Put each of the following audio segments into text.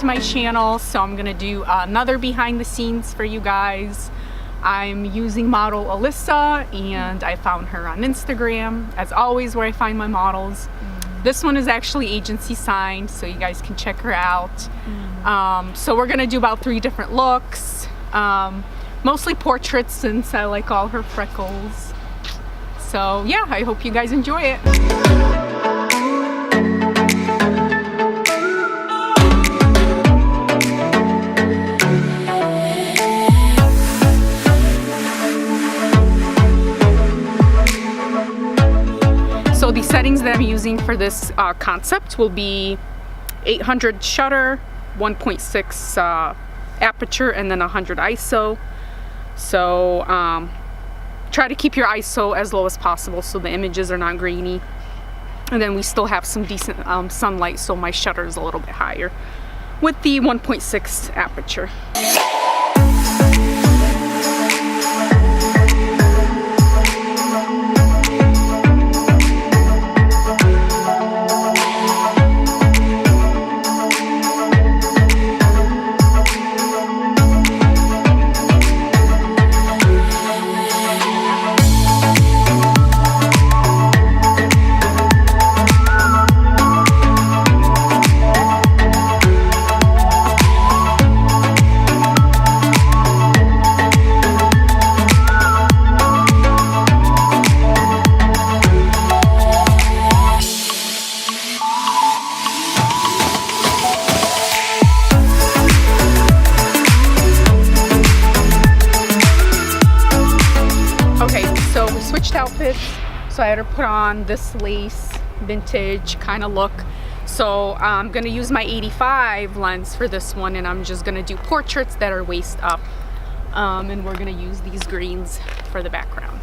my channel, so I'm gonna do another behind the scenes for you guys. I'm using model Alyssa, and I found her on Instagram, as always, where I find my models. This one is actually agency signed, so you guys can check her out. So we're gonna do about 3 different looks, mostly portraits since I like all her freckles. So yeah, I hope you guys enjoy it. So the settings that I'm using for this concept will be 800 shutter, 1.6 aperture, and then 100 ISO. So try to keep your ISO as low as possible so the images are not grainy. And then we still have some decent sunlight, so my shutter is a little bit higher with the 1.6 aperture. Outfits, so I had her put on this lace vintage kind of look. So I'm gonna use my 85 lens for this one, and I'm just gonna do portraits that are waist up, and we're gonna use these greens for the background.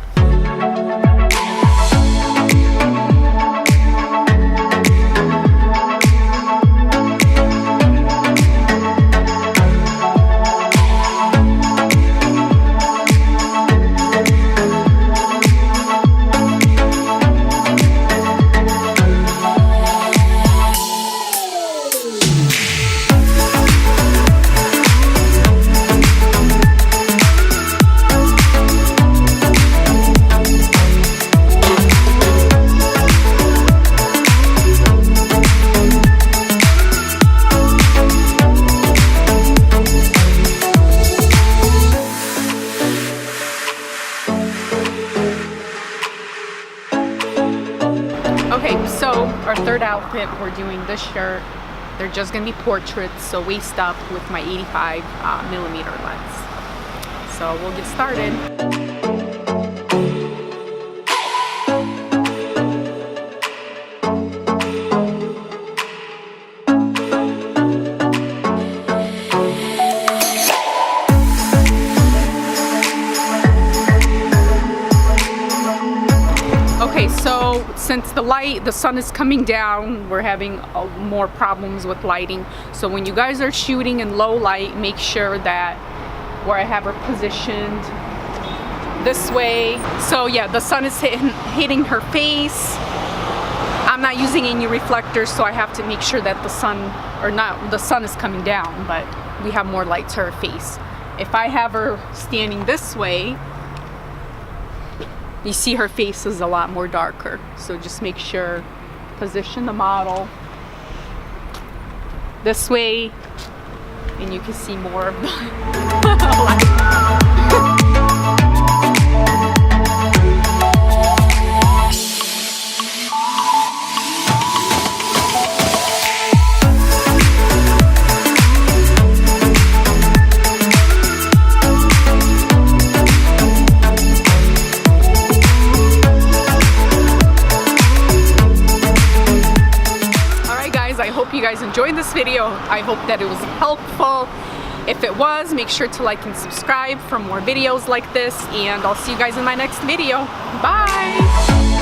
Okay, so our third outfit, we're doing this shirt. They're just gonna be portraits, so waist up with my 85 millimeter lens. So we'll get started. Okay, so since the sun is coming down, we're having more problems with lighting. So when you guys are shooting in low light, make sure that where I have her positioned this way. So yeah, the sun is hitting her face. I'm not using any reflectors, so I have to make sure that the sun is coming down, but we have more light to her face. If I have her standing this way, you see her face is a lot more darker. So just make sure, position the model this way, and you can see more of the light. I hope you guys enjoyed this video. I hope that it was helpful. If it was, make sure to like and subscribe for more videos like this, and I'll see you guys in my next video. Bye!